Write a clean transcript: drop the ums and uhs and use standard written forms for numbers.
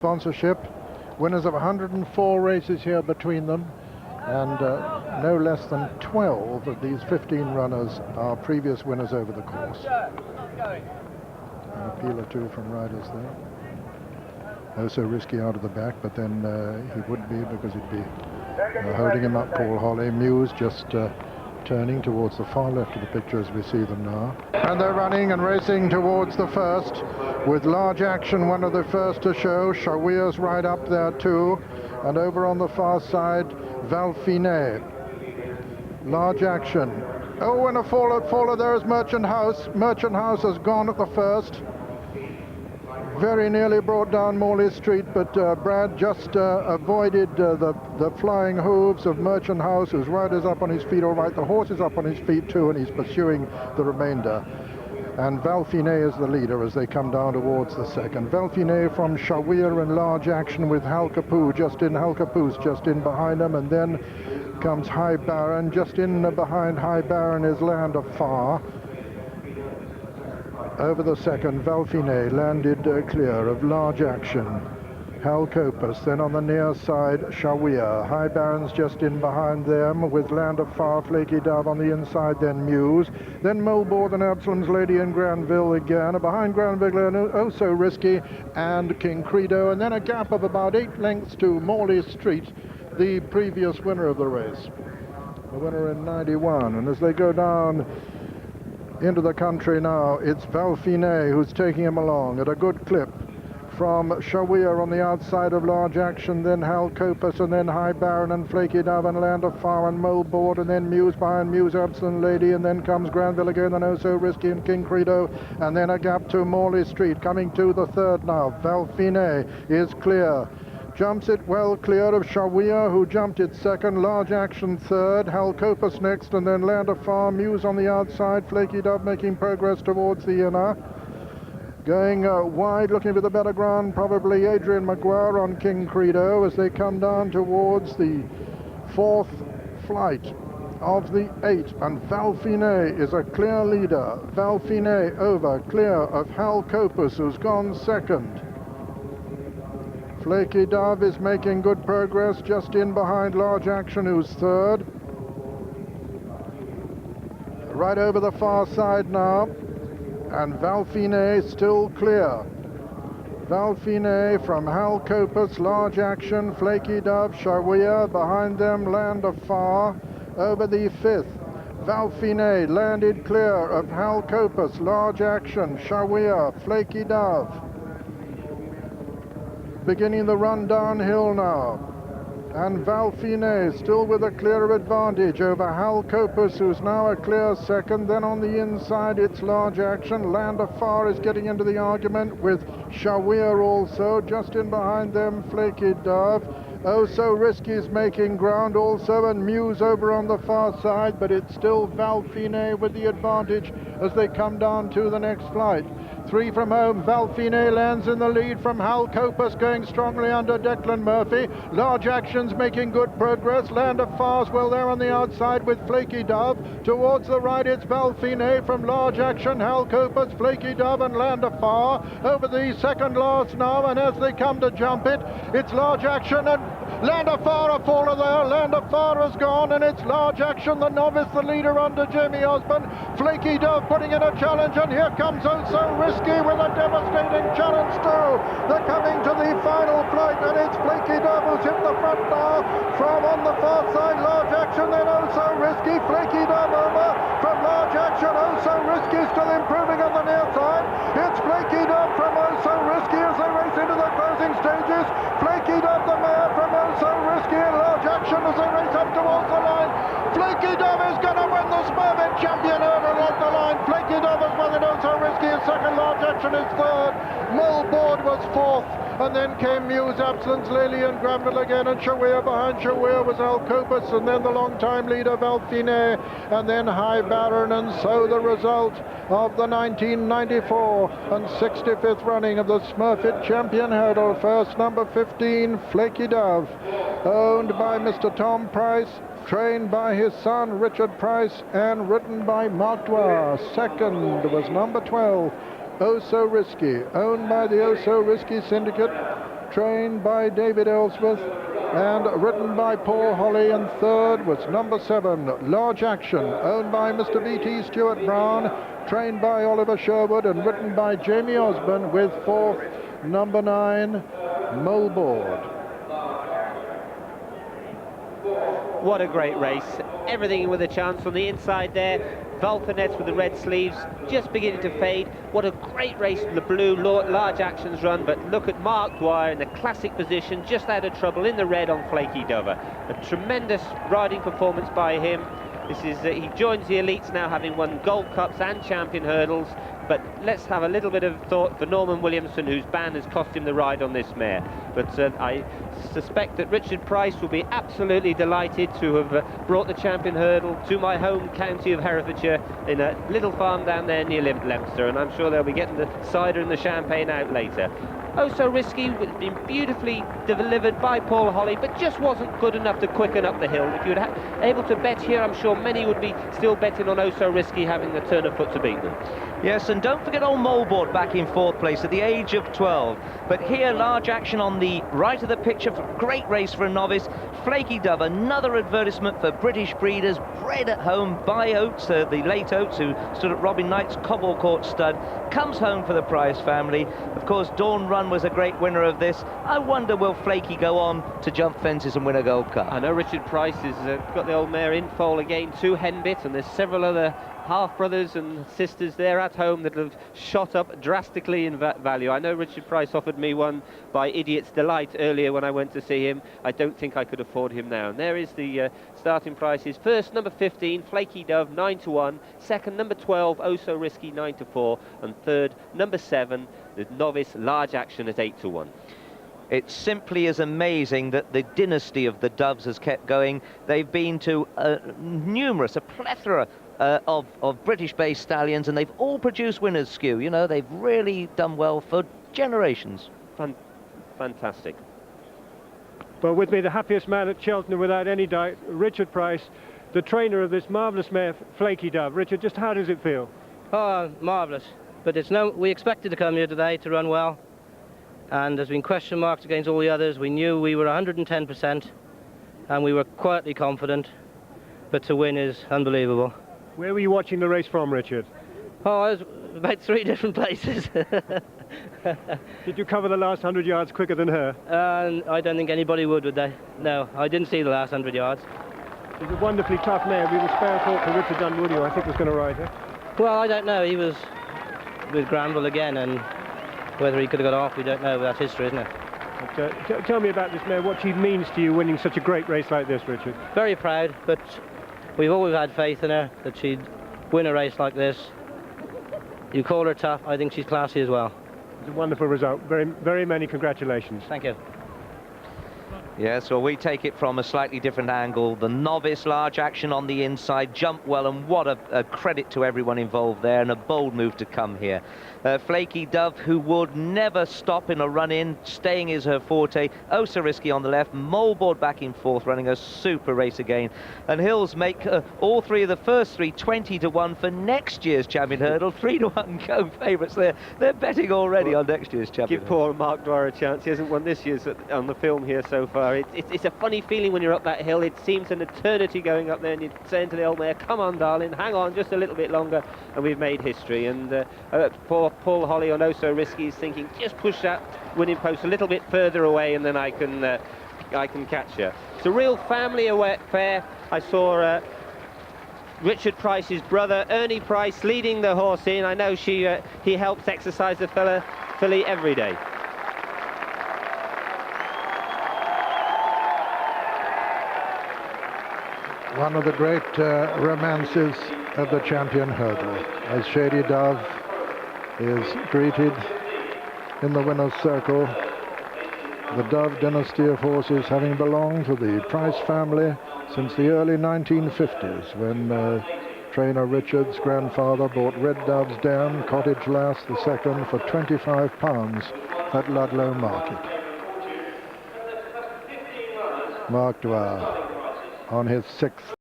Sponsorship, winners of 104 races here between them, and no less than 12 of these 15 runners are previous winners over the course. An appeal or two from riders there. Oh, so risky out of the back, but then he would be, because he'd be holding him up, Paul Holly. Muse just turning towards the far left of the picture as we see them now. And they're running and racing towards the first, with Large Action one of the first to show. Shawir's right up there too. And over on the far side, Valfine. Large Action. Oh, and a faller there is Merchant House. Merchant House has gone at the first. Very nearly brought down Morley Street, but Brad just avoided the flying hooves of Merchant House, whose rider's up on his feet all right. The horse is up on his feet too, and he's pursuing the remainder. And Valfine is the leader as they come down towards the second. Valfine from Shawir and Large Action with Halcapoo just in behind them, and then comes High Baron. Just in behind High Baron is Land of Far. Over the second, Valfine landed clear of Large Action. Halcopus, then on the near side, Shawir. High Baron's just in behind them with Land of Far, Flakey Dove on the inside, then Muse. Then Mulboard and Absalom's Lady in Granville again. Behind Granville, Oh So Risky and King Credo. And then a gap of about 8 lengths to Morley Street, the previous winner of the race. The winner in 91. And as they go down into the country now, it's Valfine who's taking him along at a good clip. From Shawir on the outside of Large Action, then Halcopus, and then High Baron and Flakey Dove and Land of Far and Mulboard, and then Muse behind Muse, Absent Lady, and then comes Granville again, and Oh So Risky and King Credo, and then a gap to Morley Street. Coming to the third now, Valfine is clear. Jumps it well clear of Shawir, who jumped it second. Large Action third. Halcopus next, and then Land of Far. Muse on the outside. Flakey Dove making progress towards the inner. Going wide, looking for the better ground, probably Adrian Maguire on King Credo as they come down towards the fourth flight of the 8. And Valfine is a clear leader. Valfine over, clear of Halcopus, who's gone second. Flakey Dove is making good progress, just in behind Large Action, who's third. Right over the far side now, and Valfine still clear. Valfine from Halcopus, Large Action, Flakey Dove, Shawir, behind them Land of Far. Over the fifth, Valfine landed clear of Halcopus, Large Action, Shawir, Flakey Dove. Beginning the run downhill now, and Valfine still with a clear advantage over Halcopus, who's now a clear second. Then on the inside it's Large Action. Land of Far is getting into the argument with Shawir also. Just in behind them, Flakey Dove. Oh So Risky is making ground also, and Muse over on the far side, but it's still Valfine with the advantage as they come down to the next flight. 3 from home, Valfine lands in the lead from Halcopus, going strongly under Declan Murphy. Large Action's making good progress. Land of Far's well there on the outside with Flakey Dove. Towards the right it's Valfine from Large Action, Halcopus, Flakey Dove and Land of Far. Over the second last now, and as they come to jump it, it's Large Action and Land of Far a faller there. Land of Far has gone, and it's Large Action, the novice, the leader under Jamie Osborne. Flakey Dove putting in a challenge, and here comes Oh So Risky with a devastating challenge too. They're coming to the final flight, and it's Flakey Dove who's hit the front now. From on the far side, Large Action, then Oh So Risky. Flakey Dove over from Large Action. Oh So Risky still improving on the near side. It's Flakey Dove from Oh So Risky as they race into the closing stages. Flakey Dove, the mare from Oh So Risky, and Large Action as they race up towards the line. Flakey Dove is going to win the Smurfit Champion over along the line. Flakey Dove has won it. Oh So Risky is second. Large Action is third. Mulboard was fourth. And then came Muse, Absence, Lily and Granville again, and Shawir. Behind Shawir was Halcopus, and then the long-time leader Valfine, and then High Baron. And so the result of the 1994 and 65th running of the Smurfit Champion Hurdle. First, number 15, Flakey Dove, owned by Mr. Tom Price, trained by his son Richard Price, and ridden by Mark Dwyer. Second was number 12, Oh So Risky, owned by the Oh So Risky Syndicate, trained by David Ellsworth and ridden by Paul Holly. And third was number 7, Large Action, owned by Mr. B.T. Stuart Brown, trained by Oliver Sherwood and ridden by Jamie Osborne, with fourth, number 9, Moleboard. What a great race. Everything with a chance on the inside there. Valfinets with the red sleeves just beginning to fade. What a great race from the blue. Large Action's run, but look at Mark Dwyer in the classic position, just out of trouble in the red on Flakey Dover. A tremendous riding performance by him. This is he joins the elites now, having won Gold Cups and Champion Hurdles. But let's have a little bit of thought for Norman Williamson, whose ban has cost him the ride on this mare. But I suspect that Richard Price will be absolutely delighted to have brought the Champion Hurdle to my home county of Herefordshire in a little farm down there near Leicester, and I'm sure they'll be getting the cider and the champagne out later. Oh So Risky was been beautifully delivered by Paul Holly, but just wasn't good enough to quicken up the hill. If you were able to bet here, I'm sure many would be still betting on Oh So Risky having the turn of foot to beat them. Yes, and don't forget old Moleboard back in 4th place at the age of 12. But here, Large Action on the right of the picture. Great race for a novice. Flakey Dove, another advertisement for British breeders, bred at home by Oates, the late Oates, who stood at Robin Knight's Cobble Court stud, comes home for the Price family. Of course, Dawn Run was a great winner of this. I wonder, will Flakey go on to jump fences and win a Gold Cup? I know Richard Price has got the old mare in foal again, 2 Henbit, and there's several other half-brothers and sisters there at home that have shot up drastically in value. I know Richard Price offered me one by Idiot's Delight earlier when I went to see him. I don't think I could afford him now. And there is the starting prices. First, number 15, Flakey Dove, 9-1. Second, number 12, Oh So Risky, 9-4. And third, number 7, the novice Large Action at 8-1. It simply is amazing that the dynasty of the Doves has kept going. They've been to a plethora of British-based stallions, and they've all produced winners, Skew. You know, they've really done well for generations. Fantastic. Well, with me, the happiest man at Cheltenham, without any doubt, Richard Price, the trainer of this marvellous mare, Flakey Dove. Richard, just how does it feel? Oh, marvellous. But we expected to come here today to run well, and there's been question marks against all the others. We knew we were 110%, and we were quietly confident, but to win is unbelievable. Where were you watching the race from, Richard? Oh, I was about 3 different places. Did you cover the last 100 yards quicker than her? I don't think anybody would they? No, I didn't see the last 100 yards. She's a wonderfully tough mare. We were spare thought for Richard Dunwoody, I think, was going to ride her. Well, I don't know. He was with Granville again, and whether he could have got off, we don't know. That's history, isn't it? But, tell me about this mare, what she means to you winning such a great race like this, Richard. Very proud, but we've always had faith in her, that she'd win a race like this. You call her tough, I think she's classy as well. It's a wonderful result. Very, very many congratulations. Thank you. Yes, well, we take it from a slightly different angle. The novice Large Action on the inside, jumped well, and what a credit to everyone involved there, and a bold move to come here. Flakey Dove, who would never stop in a run-in, staying is her forte. Oh So Risky on the left, Moleboard back in 4th, running a super race again. And Hills make all 3 of the first 3 20-1 for next year's Champion Hurdle. 3-1 go favourites there. They're betting already on next year's Champion Give Hurdle. poor Mark Dwyer a chance. He hasn't won this year's on the film here so far. It's a funny feeling when you're up that hill. It seems an eternity going up there, and you're saying to the old mare, come on darling, hang on just a little bit longer, and we've made history. And poor Paul Holly on Oh So Risky is thinking, just push that winning post a little bit further away, and then I can catch her. It's a real family affair. I saw Richard Price's brother Ernie Price leading the horse in. I know he helps exercise the filly every day. One of the great romances of the Champion Hurdle, as Shady Dove is greeted in the winner's circle. The Dove dynasty of horses having belonged to the Price family since the early 1950s, when trainer Richard's grandfather bought Red Doves down, Cottage Lass the second, for £25 at Ludlow Market. Mark Dwyer on his 6th